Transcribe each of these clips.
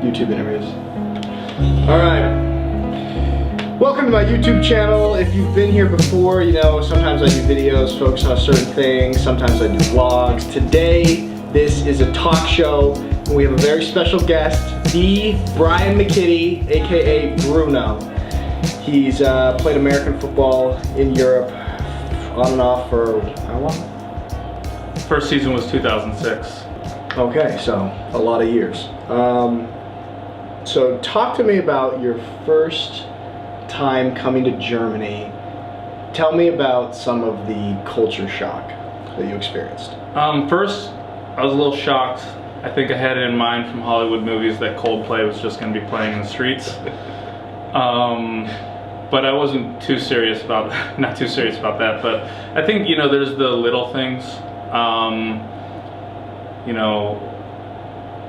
YouTube interviews. Alright. Welcome to my YouTube channel. If you've been here before, you know sometimes I do videos focused on a certain thing, sometimes I do vlogs. Today, this is a talk show, and we have a very special guest, the Brian McKitty, aka Bruno. He's played American football in Europe on and off for how long? First season was 2006. Okay, so a lot of years. So talk to me about your first time coming to Germany. Tell me about some of the culture shock that you experienced. First, I was a little shocked. I think I had it in mind from Hollywood movies that Coldplay was just going to be playing in the streets. But I wasn't too serious about, not too serious about that. But I think, you know, there's the little things. You know,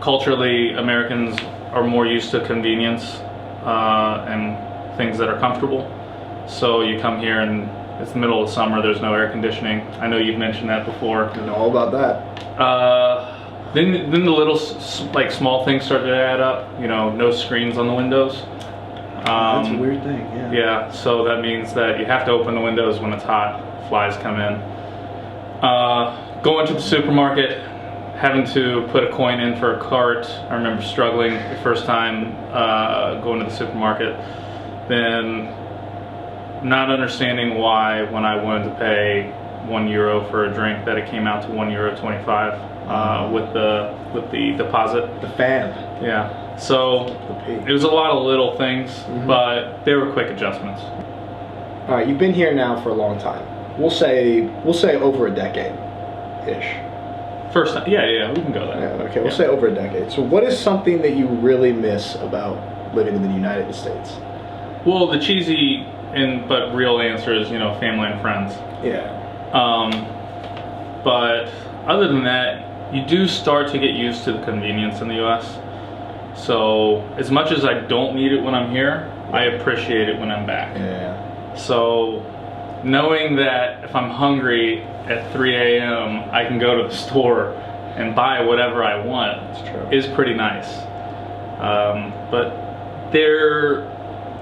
culturally, Americans are more used to convenience and things that are comfortable. So you come here and it's the middle of summer, there's no air conditioning. I know you've mentioned that before. I know all about that. Then the little like small things started to add up. You know, no screens on the windows. That's a weird thing, yeah. Yeah, so that means that you have to open the windows when it's hot. Flies come in. Going to the supermarket, having to put a coin in for a cart. I remember struggling the first time going to the supermarket. Then not understanding why when I wanted to pay €1 for a drink that it came out to €1.25 with the deposit. The fan. Yeah. So it was a lot of little things, but they were quick adjustments. All right, you've been here now for a long time. We'll say over a decade-ish. First time, yeah, we can go there. Yeah, okay, we'll say over a decade. So what is something that you really miss about living in the United States? Well, the cheesy but real answer is, you know, family and friends. Yeah. But other than that, you do start to get used to the convenience in the U.S. So as much as I don't need it when I'm here, I appreciate it when I'm back. Yeah. So knowing that if I'm hungry at 3 a.m. I can go to the store and buy whatever I want is pretty nice. But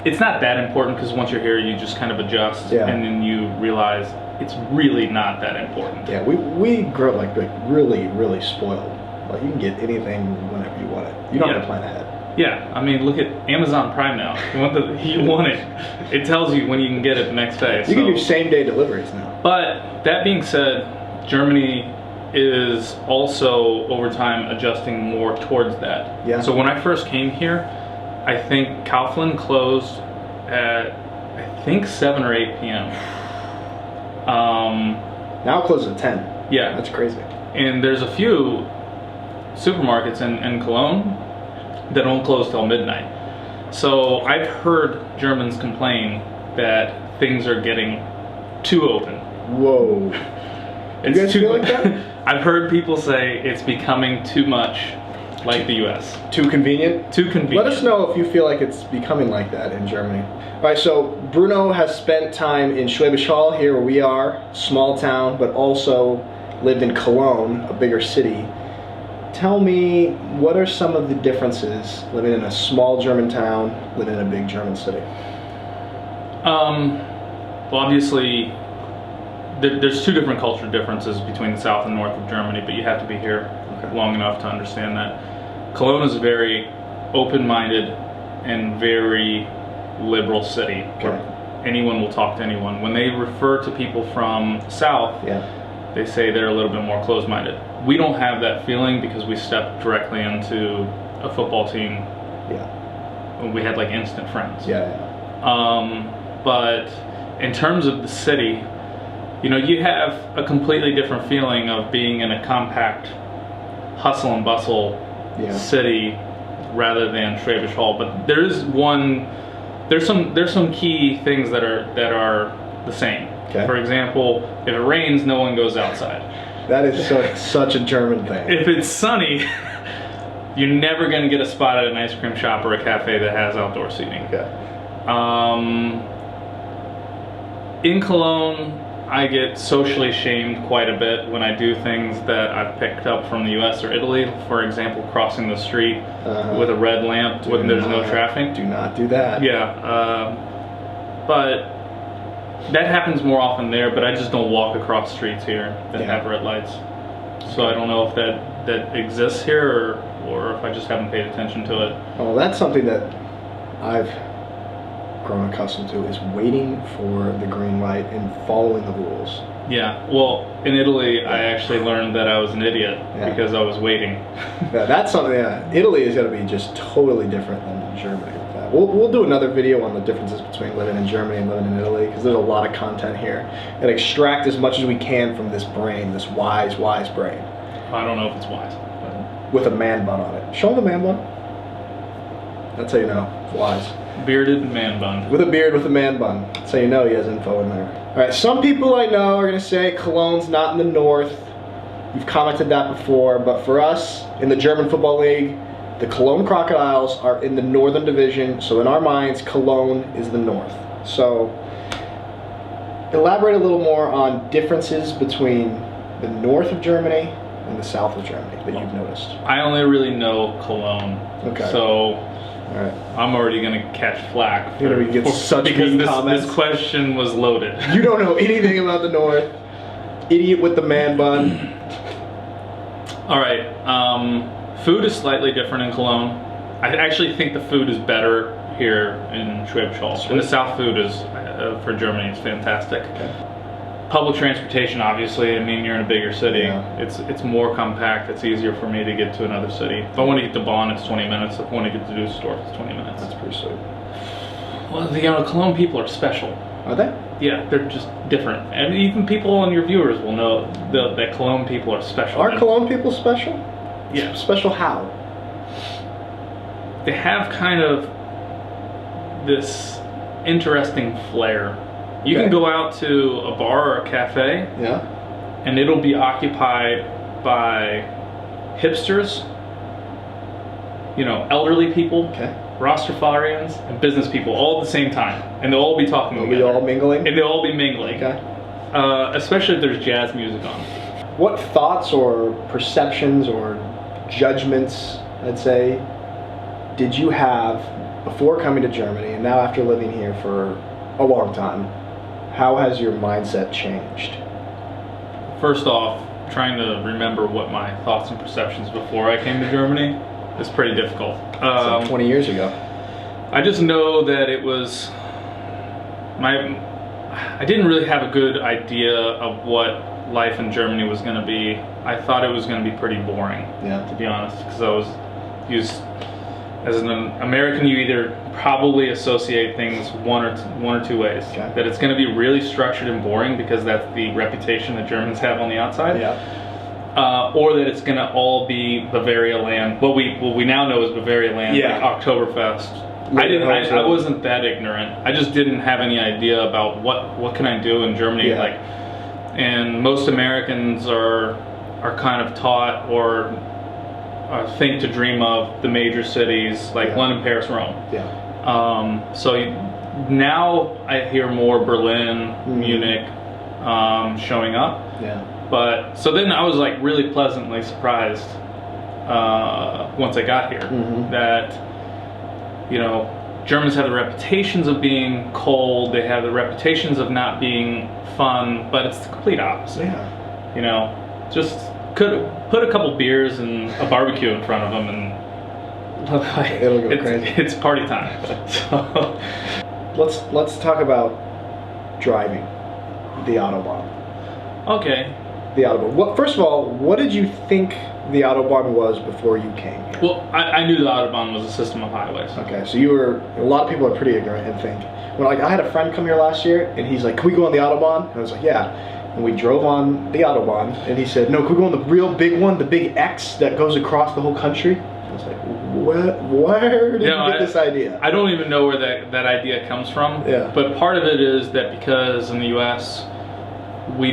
it's not that important because once you're here you just kind of adjust and then you realize it's really not that important. Yeah, we grew up like really spoiled. Like you can get anything whenever you want it. You don't have to plan ahead. Yeah, I mean, look at Amazon Prime now. You want it. It tells you when you can get it the next day. You can do same-day deliveries now. But that being said, Germany is also over time adjusting more towards that. Yeah. So when I first came here, I think Kaufland closed at 7 or 8 p.m. Now it closes at 10. Yeah, that's crazy. And there's a few supermarkets in Cologne that don't close till midnight. So I've heard Germans complain that things are getting too open. Whoa. It's you guys feel like that? I've heard people say it's becoming too much like the US. Too convenient? Too convenient. Let us know if you feel like it's becoming like that in Germany. All right, so Bruno has spent time in Schwäbisch Hall, here where we are, small town, but also lived in Cologne, a bigger city. Tell me, what are some of the differences living in a small German town, living in a big German city? Well, obviously, there's two different cultural differences between the south and north of Germany, but you have to be here long enough to understand that. Cologne is a very open-minded and very liberal city where anyone will talk to anyone. When they refer to people from the south, they say they're a little bit more closed-minded. We don't have that feeling because we stepped directly into a football team. Yeah. We had like instant friends. But in terms of the city, you know, you have a completely different feeling of being in a compact hustle and bustle city rather than Schwäbisch Hall. But there's some key things that are the same. For example, if it rains, no one goes outside. That is such a German thing. If it's sunny, you're never going to get a spot at an ice cream shop or a cafe that has outdoor seating. In Cologne, I get socially shamed quite a bit when I do things that I've picked up from the U.S. or Italy. For example, crossing the street with a red lamp when there's no traffic. Do not do that. Yeah, but that happens more often there. But I just don't walk across streets here that have red lights. So I don't know if that exists here or if I just haven't paid attention to it. Well, that's something that I've grown accustomed to, is waiting for the green light and following the rules. Yeah, well, in Italy, I actually learned that I was an idiot because I was waiting. Yeah, that's something. Italy is going to be just totally different than Germany with that. We'll do another video on the differences between living in Germany and living in Italy, because there's a lot of content here, and extract as much as we can from this brain, this wise brain. I don't know if it's wise. With a man bun on it. Show him the man bun. That's how you know it's wise. Bearded man bun. With a beard, with a man bun. That's how you know he has info in there. Alright, some people I know are going to say Cologne's not in the north. You've commented that before, but for us, in the German Football League, the Cologne Crocodiles are in the Northern Division, so in our minds, Cologne is the north. So, elaborate a little more on differences between the north of Germany and the south of Germany that you've noticed. I only really know Cologne. Okay. So, alright. I'm already going to catch flack because this question was loaded. You don't know anything about the north. Idiot with the man bun. Alright, food is slightly different in Cologne. I actually think the food is better here in Schwäbisch Hall. And the south food is, for Germany, is fantastic. Okay. Public transportation, obviously. I mean, you're in a bigger city. Yeah. It's more compact. It's easier for me to get to another city. If I want to get to Bonn, it's 20 minutes. If I want to get to Düsseldorf, it's 20 minutes. That's pretty sweet. Well, Cologne people are special. Are they? Yeah, they're just different. And even people and your viewers will know that Cologne people are special. Are Cologne people special? Yeah. Special how? They have kind of this interesting flair. You can go out to a bar or a cafe, and it'll be occupied by hipsters, elderly people, Rastafarians, and business people all at the same time, and they'll all be talking together. They'll all mingling? And they'll all be mingling. Okay. Especially if there's jazz music on. What thoughts or perceptions or judgments, I'd say, did you have before coming to Germany, and now after living here for a long time? How has your mindset changed? First off, trying to remember what my thoughts and perceptions before I came to Germany is pretty difficult. Like 20 years ago. I just know that it was I didn't really have a good idea of what life in Germany was going to be. I thought it was going to be pretty boring, to be honest, because I was used as an American. You either probably associate things one or two ways. Okay. That it's going to be really structured and boring because that's the reputation that Germans have on the outside. Yeah. Or that it's going to all be Bavaria land. What we now know is Bavaria land, like Oktoberfest. I wasn't that ignorant. I just didn't have any idea about what can I do in Germany. And most Americans are kind of taught or think to dream of the major cities like London, Paris, Rome. So now I hear more Berlin, Munich showing up. But so then I was like really pleasantly surprised once I got here that Germans have the reputations of being cold. They have the reputations of not being fun, but it's the complete opposite. Just could put a couple beers and a barbecue in front of them and it'll go crazy. It's party time. So let's talk about driving the Autobahn. Okay. The Autobahn. First of all, what did you think the Autobahn was before you came here? Well, I knew the Autobahn was a system of highways. Okay, so a lot of people are pretty ignorant and think. When I had a friend come here last year and he's like, "Can we go on the Autobahn?" And I was like, "Yeah." And we drove on the Autobahn and he said, "No, can we go on the real big one, the big X that goes across the whole country?" I was like, where did you get this idea? I don't even know where that idea comes from. Yeah. But part of it is that because in the U.S. we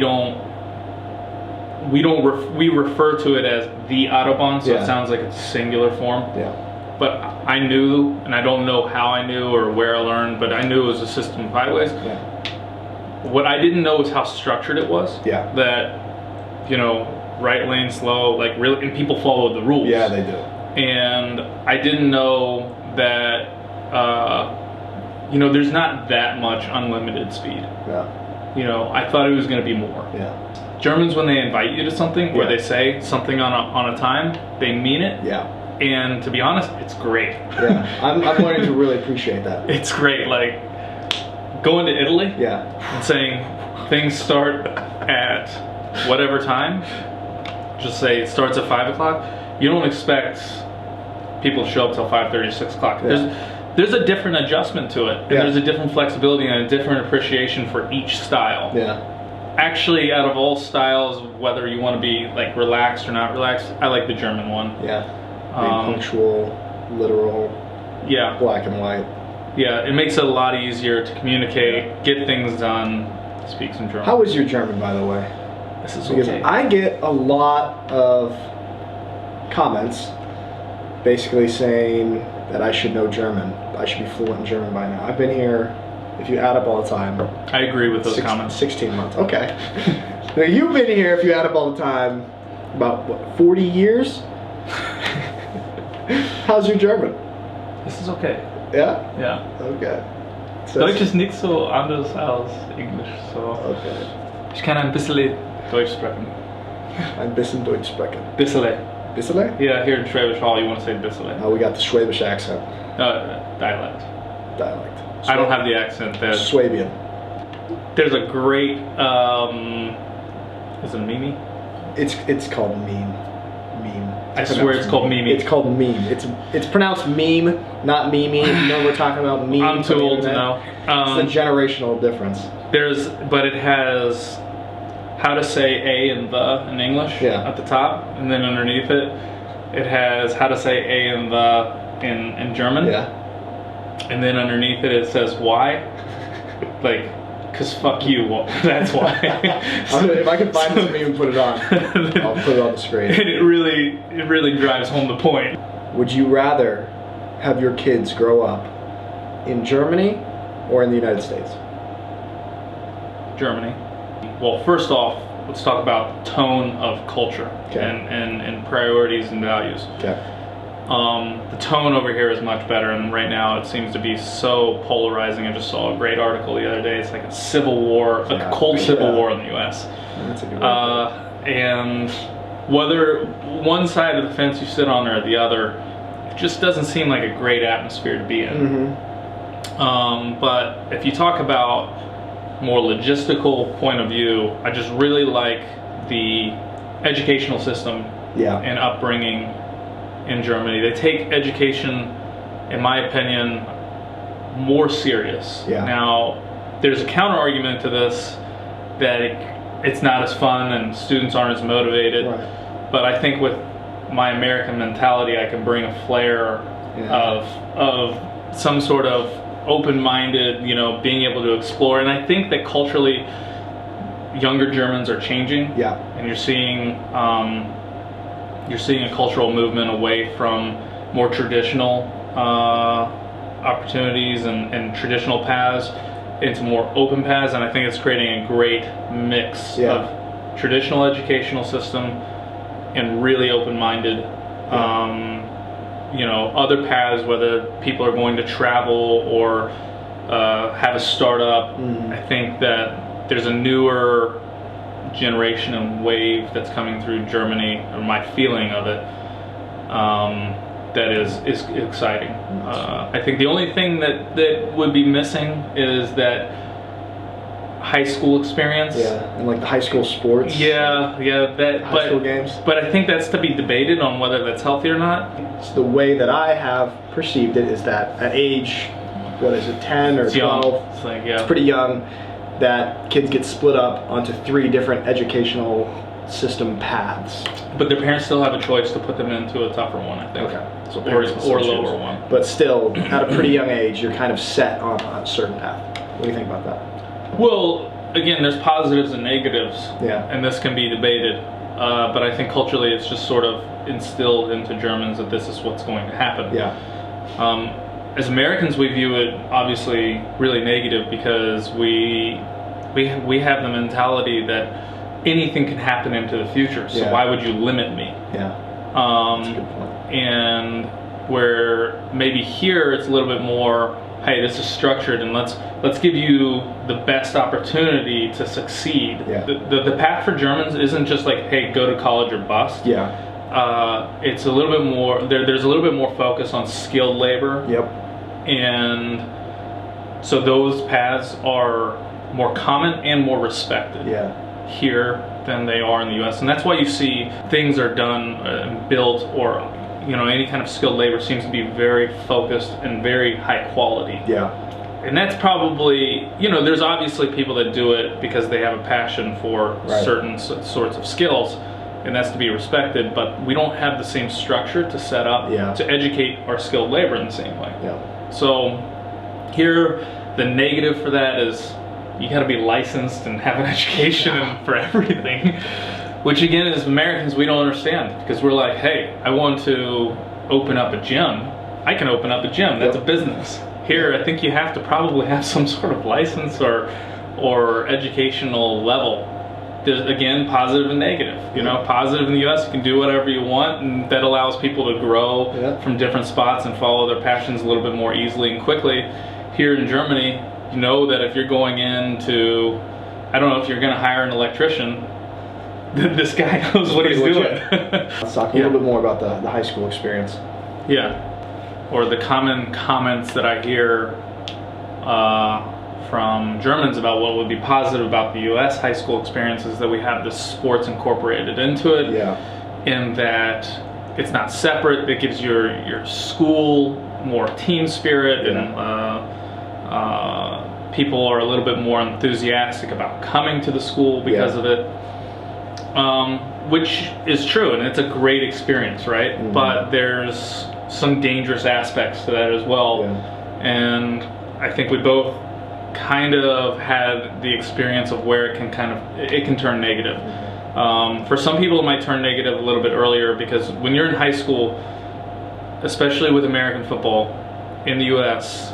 refer to it as the Autobahn, so it sounds like it's singular form. Yeah. But I knew, and I don't know how I knew or where I learned, but I knew it was a system of highways. Yeah. what I didn't know was how structured it was. Yeah. That, you know, right lane slow, like really, and people follow the rules. Yeah, they do. And I didn't know that, you know, there's not that much unlimited speed. Yeah. You know, I thought it was going to be more. Yeah. Germans, when they invite you to something, where Yeah. they say something on a time, they mean it. Yeah. And to be honest, it's great. Yeah. I'm learning to really appreciate that. It's great. Like going to Italy Yeah. and saying things start at whatever time. Just say it starts at 5 o'clock. You don't expect people to show up till 5:30, 6 o'clock. Yeah. There's a different adjustment to it. And Yeah. there's a different flexibility and a different appreciation for each style. Yeah. Actually, out of all styles, whether you want to be like relaxed or not relaxed, I like the German one. Yeah. Being punctual, literal, Yeah, black and white. yeah. It makes it a lot easier to communicate, get things done, speak some German. How is your German, by the way? This is Because okay. I get a lot of comments basically saying that I should know German. I should be fluent in German by now. I've been here, if you add up all the time, I agree with those comments. 16 months. Okay. Now you've been here, if you add up all the time, about what, 40 years? How's your German? This is okay. Yeah? Yeah. Okay. So Deutsch ist nicht so anders als Englisch, so okay. ich kann ein bisschen Deutsch sprechen. Ein bisschen Deutsch sprechen. Bissele. Bissele? Yeah, here in Schwäbisch Hall, you want to say bissele. Oh, we got the Schwäbisch accent. Dialect. Dialect. I don't have the accent. Swabian. There's a great, is it Mimi? It's called meme. Meme. I swear it's called Mimi. It's called meme. It's pronounced meme, not mimi. You know we're talking about meme. I'm too old to know. It's a generational difference. But it has how to say a and the in English at the top, and then underneath it, it has how to say a and the in German. Yeah. And then underneath it, it says why, like, cause fuck you. Well, that's why. If I can find this meme and put it on, I'll put it on the screen. And it really drives home the point. Would you rather have your kids grow up in Germany or in the United States? Germany. Well, first off, let's talk about tone of culture and priorities and values. Okay. The tone over here is much better, and right now it seems to be so polarizing. I just saw a great article the other day. It's like a civil war, a cold civil war in the U.S. That's a good And whether one side of the fence you sit on or the other, it just doesn't seem like a great atmosphere to be in. But if you talk about more logistical point of view, I just really like the educational system and upbringing in Germany. They take education, in my opinion, more serious. Yeah. Now, there's a counter argument to this that it's not as fun and students aren't as motivated. Right. But I think with my American mentality, I can bring a flair of some sort of open-minded, you know, being able to explore. And I think that culturally, younger Germans are changing. Yeah. And you're seeing a cultural movement away from more traditional opportunities and traditional paths into more open paths, and I think it's creating a great mix of traditional educational system and really open-minded, you know, other paths, whether people are going to travel or have a startup. I think that there's a newer generation and wave that's coming through Germany, or my feeling of it, that is exciting. I think the only thing that would be missing is that high school experience. Yeah, and like the high school sports. High school games. But I think that's to be debated on whether that's healthy or not. So the way that I have perceived it is that at age, what is it, 10 or 12? It's like, it's pretty young. That kids get split up onto 3 different educational system paths. But their parents still have a choice to put them into a tougher one, I think. Okay. So or lower one. But still, at a pretty young age, you're kind of set on a certain path. What do you think about that? Well, again, there's positives and negatives. Yeah. And this can be debated. But I think culturally it's just sort of instilled into Germans that this is what's going to happen. Yeah. As Americans, we view it obviously really negative because we We have the mentality that anything can happen into the future. So why would you limit me? Yeah. That's a good point. And where maybe here it's a little bit more, hey, this is structured, and let's give you the best opportunity to succeed. Yeah. The path for Germans isn't just like, hey, go to college or bust. Yeah. It's a little bit more. There's a little bit more focus on skilled labor. Yep. And so those paths are more common and more respected. Yeah. Here than they are in the U.S. And that's why you see things are done, built, or any kind of skilled labor seems to be very focused and very high quality. Yeah. And that's probably, there's obviously people that do it because they have a passion for certain sorts of skills, and that's to be respected, but we don't have the same structure to set up to educate our skilled labor in the same way. Yeah. So here, the negative for that is you got to be licensed and have an education for everything. Which again, as Americans, we don't understand, because we're like, hey, I want to open up a gym. I can open up a gym. That's a business. Here, I think you have to probably have some sort of license or educational level. There's, again, positive and negative. Positive in the U.S., you can do whatever you want, and that allows people to grow from different spots and follow their passions a little bit more easily and quickly. Here in Germany, you know that if you're going into, I don't know, if you're going to hire an electrician, this guy knows what he's doing. Let's talk a little bit more about the high school experience. Yeah, or the common comments that I hear from Germans about what would be positive about the U.S. high school experience is that we have the sports incorporated into it. Yeah. In that it's not separate. It gives your school more team spirit, and people are a little bit more enthusiastic about coming to the school because of it. Which is true, and it's a great experience, right? Mm-hmm. But there's some dangerous aspects to that as well. Yeah. And I think we both kind of had the experience of where it can turn negative. Mm-hmm. For some people, it might turn negative a little bit earlier, because when you're in high school, especially with American football in the U.S.,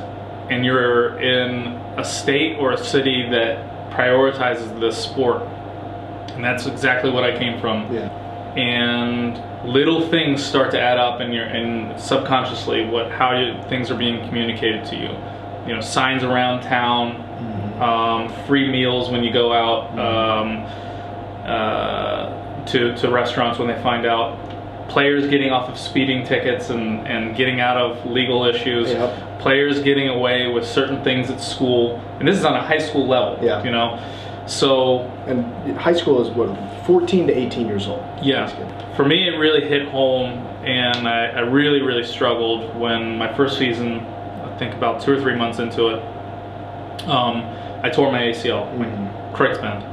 and you're in a state or a city that prioritizes this sport, and that's exactly what I came from. Yeah. And little things start to add up, and subconsciously things are being communicated to you. Signs around town, free meals when you go out to restaurants when they find out, players getting off of speeding tickets and getting out of legal issues, players getting away with certain things at school, and this is on a high school level. So, and high school is what, 14 to 18 years old. Yeah. For me, it really hit home, and I really, really struggled when my first season, I think about 2 or 3 months into it, I tore my ACL, my Kreuzband.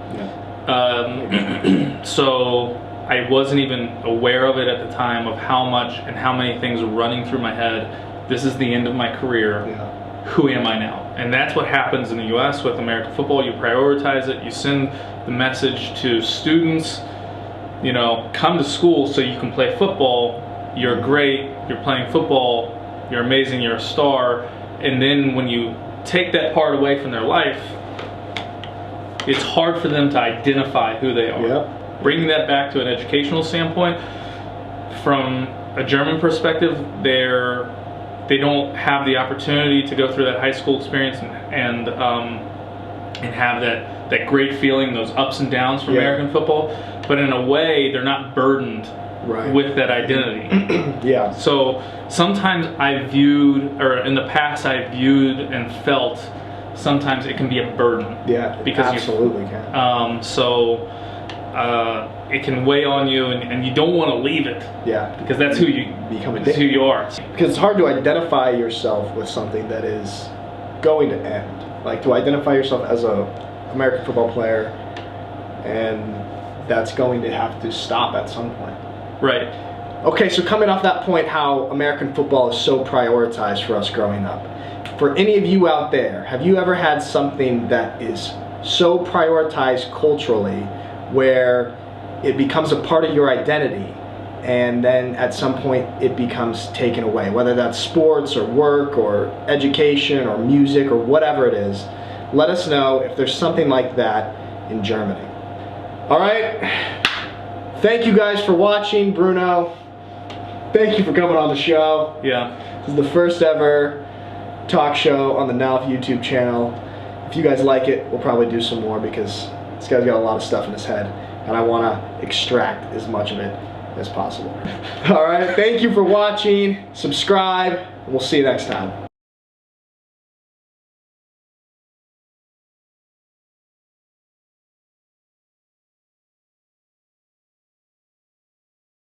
Yeah. So I wasn't even aware of it at the time, of how much and how many things were running through my head. This is the end of my career. Yeah. Who am I now? And that's what happens in the U.S. with American football. You prioritize it. You send the message to students, come to school so you can play football. You're great. You're playing football. You're amazing. You're a star. And then when you take that part away from their life, it's hard for them to identify who they are. Yep. Bringing that back to an educational standpoint, from a German perspective, they don't have the opportunity to go through that high school experience and have that great feeling, those ups and downs from American football. But in a way, they're not burdened with that identity. Yeah. So sometimes in the past I viewed and felt sometimes it can be a burden. Yeah, because absolutely can. It can weigh on you, and you don't want to leave it. Yeah. Because that's who you become. That's who you are. Because it's hard to identify yourself with something that is going to end. Like, to identify yourself as a American football player, and that's going to have to stop at some point. Right. Okay, so coming off that point, how American football is so prioritized for us growing up. For any of you out there, have you ever had something that is so prioritized culturally where it becomes a part of your identity, and then at some point it becomes taken away, whether that's sports or work or education or music or whatever it is? Let us know if there's something like that in Germany. All right. Thank you guys for watching. Bruno, thank you for coming on the show. Yeah. This is the first ever talk show on the NALF YouTube channel. If you guys like it, we'll probably do some more because this guy's got a lot of stuff in his head and I want to extract as much of it as possible. All right, thank you for watching. Subscribe, and we'll see you next time.